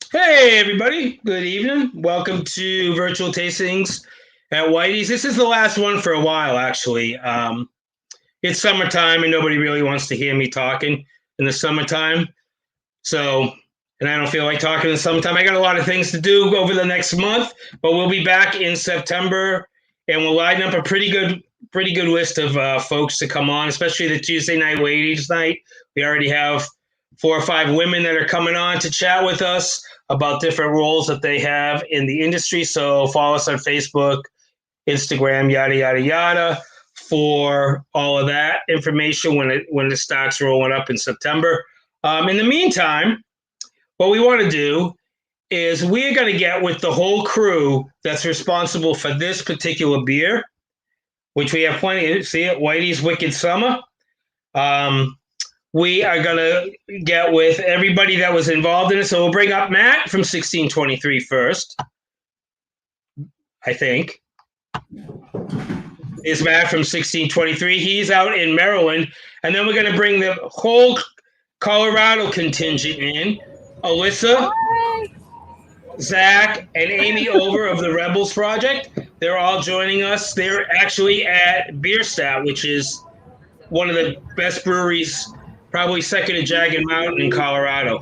Hey, everybody. Good evening. Welcome to Virtual Tastings at Whitey's. This is the last one for a while, actually. It's summertime and nobody really wants to hear me talking in the summertime. So, and I don't feel like talking in the summertime. I got a lot of things to do over the next month, but we'll be back in September and we'll line up a pretty good list of folks to come on, especially the Tuesday night ladies night. We already have 4 or 5 women that are coming on to chat with us about different roles that they have in the industry. So follow us on Facebook, Instagram, yada yada yada, for all of that information when it starts rolling up in September. In the meantime, what we want to do is we're going to get with the whole crew that's responsible for this particular beer, which we have plenty. See it, Whitey's Wicked Summah. We are going to get with everybody that was involved in it. So we'll bring up Matt from 1623 first, I think. Is Matt from 1623. He's out in Maryland. And then we're going to bring the whole Colorado contingent in. Alyssa, Hi. Zach, and Amy Over of the Rebels Project. They're all joining us. They're actually at Bierstadt, which is one of the best breweries, probably second to Jagged Mountain in Colorado.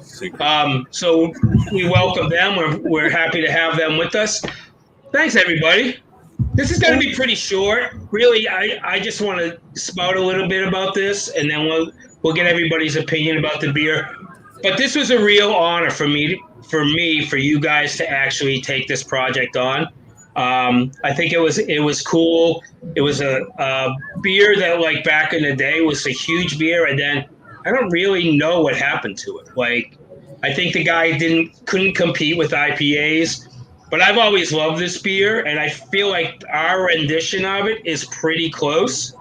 So we welcome them. We're happy to have them with us. Thanks, everybody. This is going to be pretty short. Really, I just want to spout a little bit about this, and then we'll get everybody's opinion about the beer. But this was a real honor for you guys to actually take this project on. I think it was cool. It was a beer that, like, back in the day was a huge beer, and then I don't really know what happened to it. Like, I think the guy couldn't compete with IPAs, but I've always loved this beer, and I feel like our rendition of it is pretty close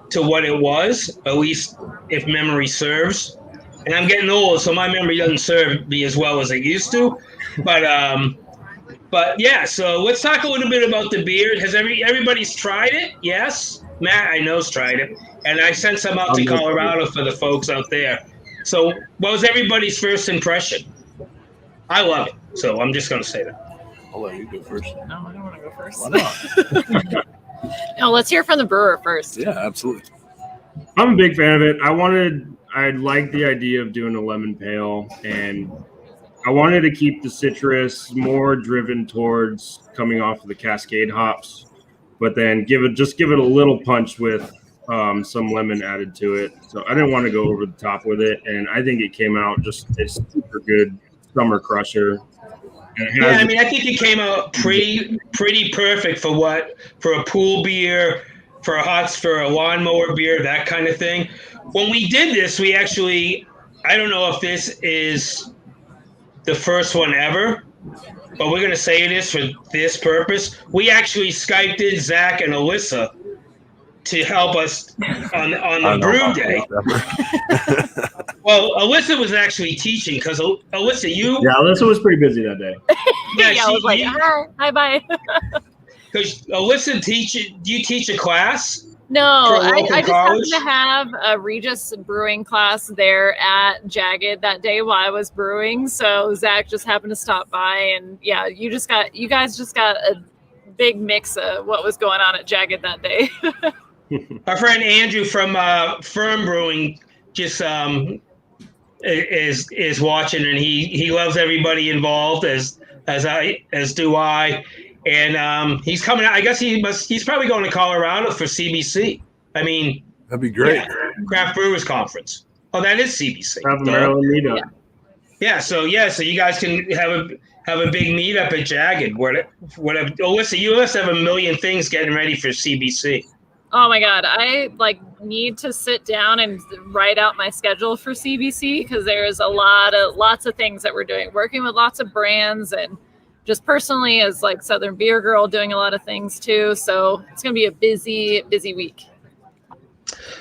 to what it was, at least if memory serves. And I'm getting old, so my memory doesn't serve me as well as it used to. But yeah, so let's talk a little bit about the beer. Has everybody's tried it? Yes, Matt, I know's tried it, and I sent some out to Colorado for the folks out there. So, what was everybody's first impression? I love it, so I'm just going to say that. I'll let you go first. No, I don't want to go first. Why not? No, let's hear from the brewer first. Yeah, absolutely. I'm a big fan of it. I like the idea of doing a lemon pale, and I wanted to keep the citrus more driven towards coming off of the Cascade hops, but then give it a little punch with some lemon added to it. So I didn't want to go over the top with it, and I think it came out just a super good summer crusher. Yeah, I mean, I think it came out pretty perfect for a pool beer, for a lawnmower beer, that kind of thing. When we did this, we actually, I don't know if this is the first one ever, but we're going to say it is for this purpose. We actually Skyped in Zach and Alyssa to help us on the brew day. Well, Alyssa was actually teaching because Alyssa, Alyssa was pretty busy that day. Yeah, I was like, hi, bye. Because Alyssa do you teach a class? No, I just college? happened to have a Regis brewing class there at Jagged that day while I was brewing. So Zach just happened to stop by, and yeah, you guys just got a big mix of what was going on at Jagged that day. Our friend Andrew from Firm Brewing just is watching, and he loves everybody involved as do I. And he's coming out. I guess he's probably going to Colorado for CBC. I mean, that'd be great. Yeah, Craft Brewers Conference. Oh, that is CBC. Maryland meetup. Yeah. So you guys can have a big meetup at Jagged. Whatever. Alyssa, you must have a million things getting ready for CBC. Oh my God, I need to sit down and write out my schedule for CBC because there's lots of things that we're doing, working with lots of brands, and just personally as Southern Beer Girl doing a lot of things too. So it's going to be a busy week.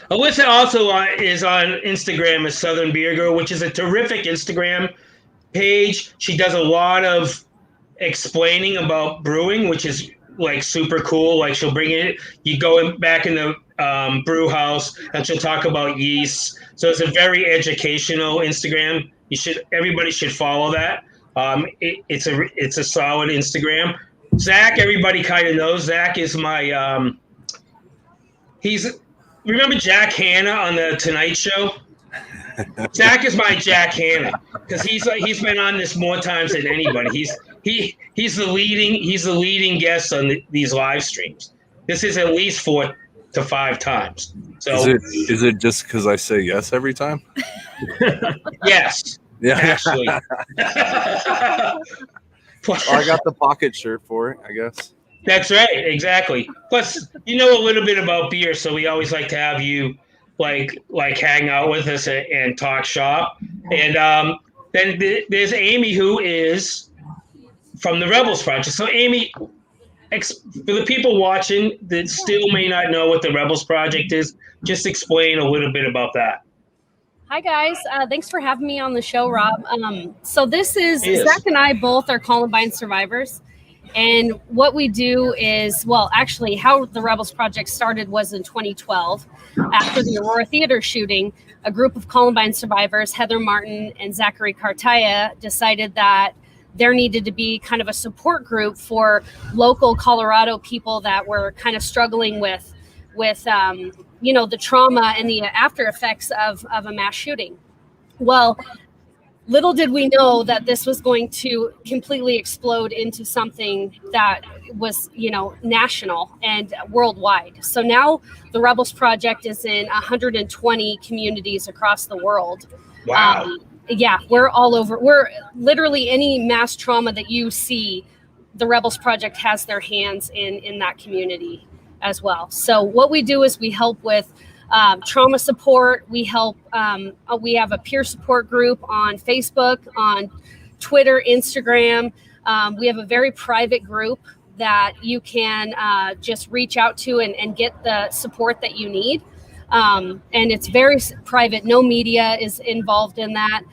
Alyssa also is on Instagram as Southern Beer Girl, which is a terrific Instagram page. She does a lot of explaining about brewing, which is super cool. She'll bring it, you go back in the brew house and she'll talk about yeast. So it's a very educational Instagram. Everybody should follow that. It's a solid Instagram. Zach, everybody kind of knows. Zach is my remember Jack Hanna on the Tonight Show? Zach is my Jack Hanna because he's been on this more times than anybody. He's the leading guest on these live streams. This is at least 4 to 5 times. So is it just because I say yes every time? Yes. Yeah. Actually. I got the pocket shirt for it, I guess. That's right, exactly. Plus, you know a little bit about beer, so we always like to have you like hang out with us and talk shop. And then there's Amy, who is from the Rebels Project. So Amy, for the people watching that still may not know what the Rebels Project is, just explain a little bit about that. Hi, guys. Thanks for having me on the show, Rob. So this is Zach and I both are Columbine survivors. And what we do is, well, actually, how the Rebels Project started was in 2012. After the Aurora Theater shooting, a group of Columbine survivors, Heather Martin and Zachary Cartaya, decided that there needed to be kind of a support group for local Colorado people that were kind of struggling with the trauma and the after effects of a mass shooting. Well, little did we know that this was going to completely explode into something that was, national and worldwide. So now the Rebels Project is in 120 communities across the world. Wow. Yeah, we're all over. We're literally any mass trauma that you see, the Rebels Project has their hands in that community as well. So what we do is we help with trauma support. We help. We have a peer support group on Facebook, on Twitter, Instagram. We have a very private group that you can just reach out to and get the support that you need. And it's very private. No media is involved in that.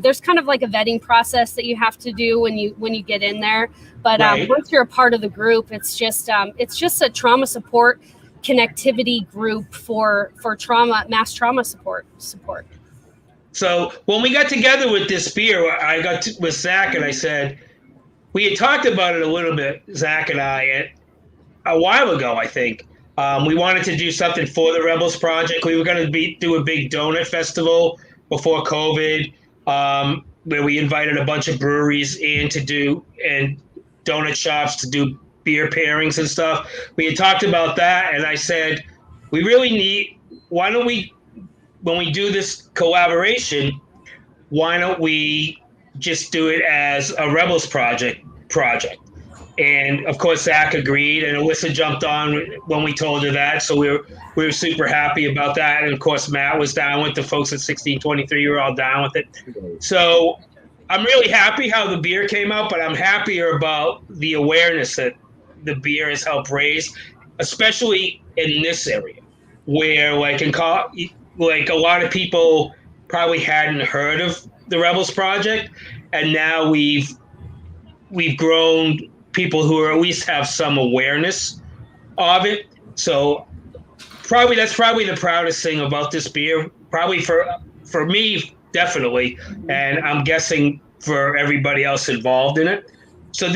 There's kind of like a vetting process that you have to do when you get in there. But Right. Once you're a part of the group, it's just a trauma support connectivity group for mass trauma support. So when we got together with this beer, I got with Zach and I said, we had talked about it a little bit, Zach and I, a while ago, I think. We wanted to do something for the Rebels Project. We were going to do a big donut festival before COVID, where we invited a bunch of breweries in to do, and donut shops to do beer pairings and stuff. We had talked about that, and I said, we really need, why don't we, when we do this collaboration, why don't we just do it as a Rebels project? And of course, Zach agreed, and Alyssa jumped on when we told her that. So we were super happy about that. And of course, Matt was down with the folks at 1623. We were all down with it. So I'm really happy how the beer came out, but I'm happier about the awareness that the beer has helped raise, especially in this area, where like a lot of people probably hadn't heard of the Rebels Project, and now we've grown people who are at least have some awareness of it. So that's probably the proudest thing about this beer, probably for me, definitely, and I'm guessing for everybody else involved in it. So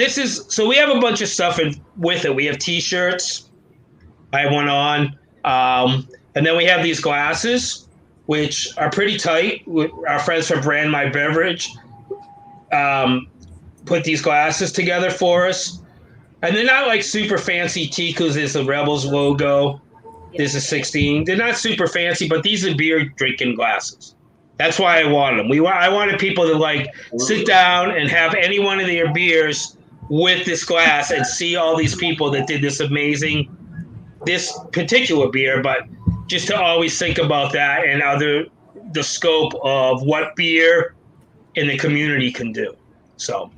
we have a bunch of stuff with it. We have T-shirts. I have one on. And then we have these glasses, which are pretty tight. Our friends from Brand My Beverage put these glasses together for us. And they're not like super fancy Tikus. There's the Rebels logo. There's a 16. They're not super fancy, but these are beer drinking glasses. That's why I wanted them. I wanted people to like sit down and have any one of their beers with this glass and see all these people that did this particular beer, but just to always think about that and the scope of what beer in the community can do. So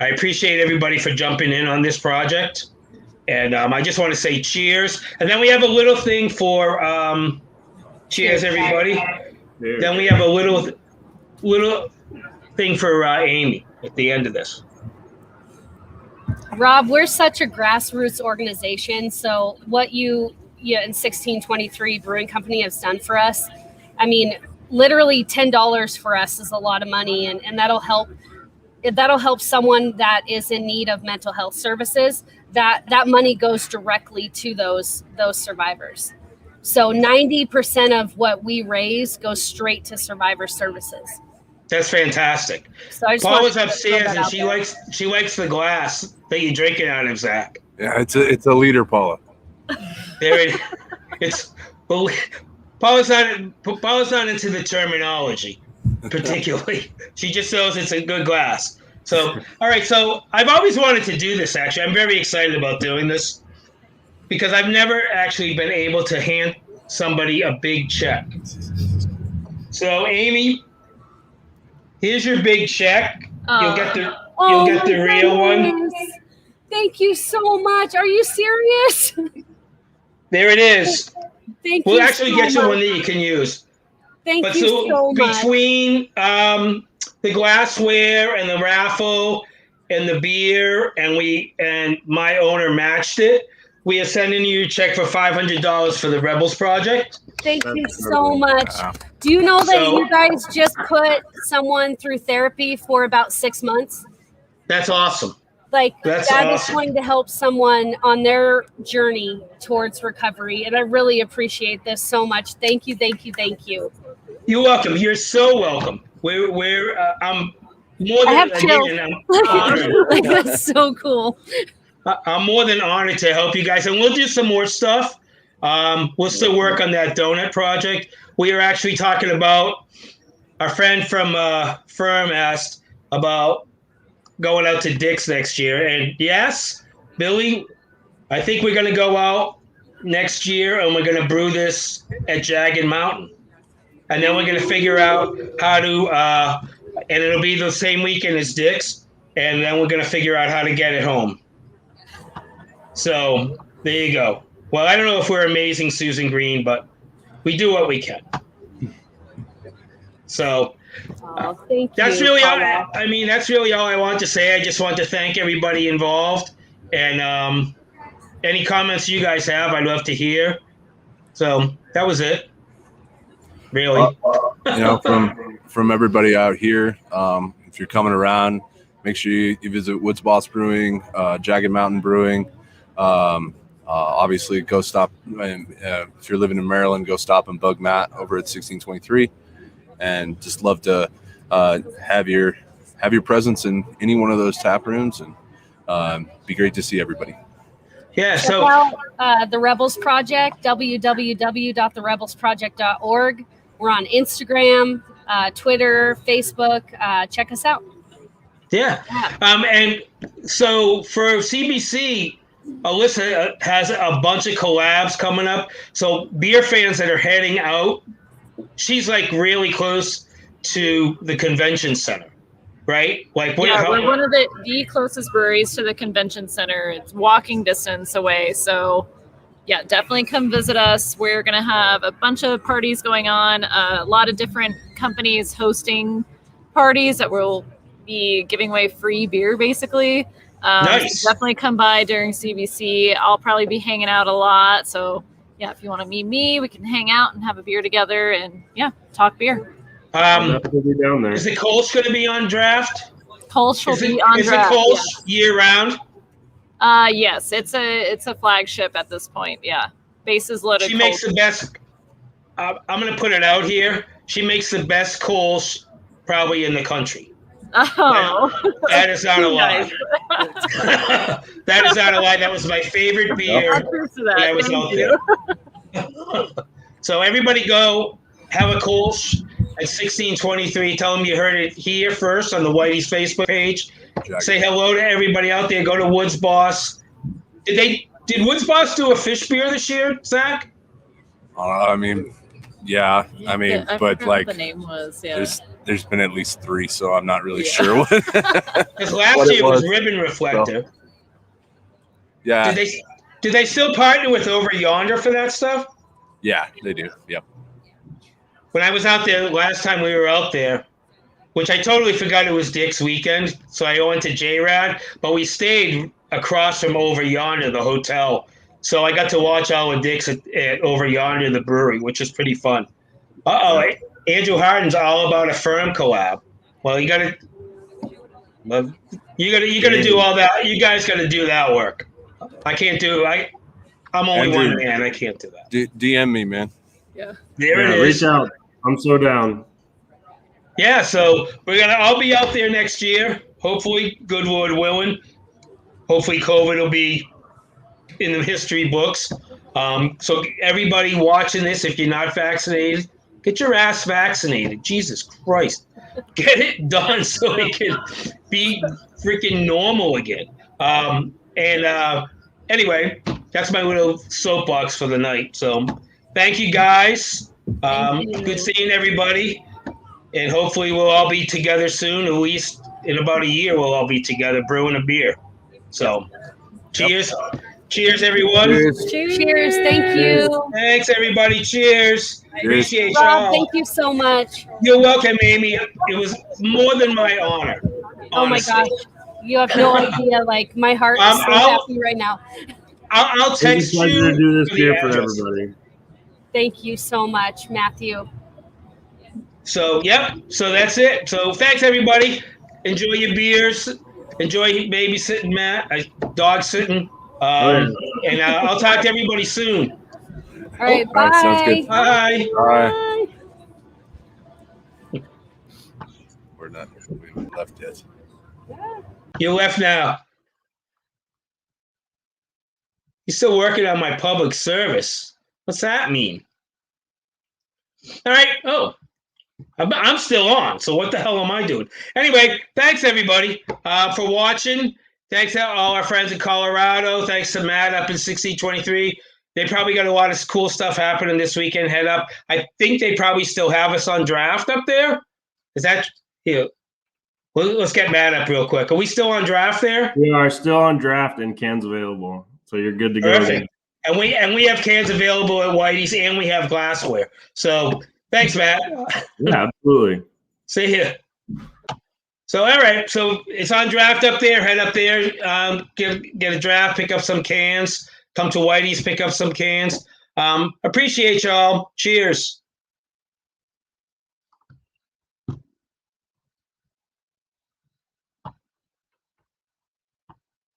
I appreciate everybody for jumping in on this project. And I just want to say cheers. And then we have a little thing for cheers, everybody. Cheers. Then we have a little thing for Amy at the end of this. Rob, we're such a grassroots organization. So what you in 1623 Brewing Company has done for us, I mean, literally $10 for us is a lot of money, and that'll help that'll help someone that is in need of mental health services. That money goes directly to those survivors. So 90% of what we raise goes straight to survivor services. That's fantastic. So I just Paul wanted was to throw upstairs that and out she likes the glass that you're drinking out of, Zach. Yeah, it's a leader, Paula. There it it's. Paula's not into the terminology particularly. She just knows it's a good glass. So, all right. So I've always wanted to do this. Actually, I'm very excited about doing this because I've never actually been able to hand somebody a big check. So, Amy, here's your big check. You'll get the real one. Thank you so much. Are you serious? There it is. Thank We'll you actually so get you much. one that you can use. Thank you so much. Between the glassware and the raffle and the beer, and my owner matched it, we are sending you a check for $500 for the Rebels Project. Thank you so much. Do you know that you guys just put someone through therapy for about 6 months? That's awesome. That's awesome. Is going to help someone on their journey towards recovery. And I really appreciate this so much. Thank you, thank you, thank you. You're welcome. You're so welcome. I'm more than honored. That's so cool. I'm more than honored to help you guys. And we'll do some more stuff. We'll still work on that donut project. We are actually talking about, our friend from Firm asked about going out to Dick's next year. And yes, Billy, I think we're going to go out next year and we're going to brew this at Jagged Mountain. And then we're going to figure out how to, and it'll be the same weekend as Dick's. And then we're going to figure out how to get it home. So there you go. Well, I don't know if we're amazing Susan Green, but we do what we can. So thank that's you, really all. That's really all I want to say. I just want to thank everybody involved, and any comments you guys have, I'd love to hear. So that was it. Really, from everybody out here, if you're coming around, make sure you visit Woods Boss Brewing, Jagged Mountain Brewing. Obviously, go stop. If you're living in Maryland, go stop and bug Matt over at 1623. And just love to have your presence in any one of those tap rooms, and be great to see everybody. Yeah. Check out the Rebels Project, www.therebelsproject.org. We're on Instagram, Twitter, Facebook. Check us out. Yeah. And so for CBC, Alyssa has a bunch of collabs coming up. So beer fans that are heading out, she's like really close to the convention center, right? We're one of the closest breweries to the convention center. It's walking distance away. So yeah, definitely come visit us. We're going to have a bunch of parties going on, a lot of different companies hosting parties that will be giving away free beer, basically. Nice. So definitely come by during CBC. I'll probably be hanging out a lot. So yeah, if you want to meet me, we can hang out and have a beer together and talk beer. I'll definitely be down there. Is the Kolsch going to be on draft? Kolsch will be on draft. Is the Kolsch year round? Yes, it's a flagship at this point. Yeah, bases loaded. She makes the best. I'm going to put it out here. She makes the best Kolsch probably in the country. Oh, that is not a lie. That is not a lie. That was my favorite beer when I was out there. So everybody go have a Kolsch at 1623. Tell them you heard it here first on the Whitey's Facebook page. Say hello to everybody out there. Go to Woods Boss. Did Woods Boss do a fish beer this year, Zach? Yeah. But like the name was, there's been at least 3, so I'm not really sure what. Because last year was Ribbon Reflector. So, yeah. Do they still partner with Over Yonder for that stuff? Yeah, they do. Yep. When I was out there last time we were out there, which I totally forgot it was Dick's weekend, so I went to J-Rad, but we stayed across from Over Yonder, the hotel. So I got to watch all of Dick's at Over Yonder, the brewery, which is pretty fun. Andrew Harden's all about a Firm collab. Well, you got to But you gotta do all that. You guys gotta do that work. I can't do. I'm only Andrew, one man. I can't do that. DM me, man. Yeah. There it is. Reach out. I'm so down. Yeah, so I'll be out there next year. Hopefully, good Lord willing. Hopefully, COVID will be in the history books. So everybody watching this, if you're not vaccinated, get your ass vaccinated. Jesus Christ. Get it done so it can be freaking normal again. Anyway, that's my little soapbox for the night. So thank you guys. Good seeing everybody. And hopefully we'll all be together soon. At least in about a year, we'll all be together brewing a beer. So cheers. Cheers, everyone. Cheers. Thank you. Thanks, everybody. Cheers. Appreciate Rob, y'all. thank you so much. You're welcome, Amy. It was more than my honor. Oh my Honestly. gosh. You have no idea. Like, my heart is so happy right now. I'll text you. It's a pleasure to do this for beer the for address. everybody. Thank you so much, Matthew. So, yep. So that's it. So thanks, everybody. Enjoy your beers. Enjoy babysitting, Matt. Dog sitting. And I'll talk to everybody soon. All right, bye. All right, sounds good. Bye. Bye. We're not. We haven't left yet. You left now. You're still working on my public service. What's that mean? All right. Oh, I'm still on. So what the hell am I doing? Anyway, thanks everybody for watching. Thanks to all our friends in Colorado. Thanks to Matt up in 1623. They probably got a lot of cool stuff happening this weekend. Head up. I think they probably still have us on draft up there. Is that here? Well, let's get Matt up real quick. Are we still on draft there? We are still on draft and cans available, so you're good to go. Perfect. And we have cans available at Whitey's, and we have glassware. So thanks, Matt. Yeah, absolutely. See ya. So all right, so it's on draft up there. Head up there, get a draft, pick up some cans. Come to Whitey's, pick up some cans. Appreciate y'all. Cheers.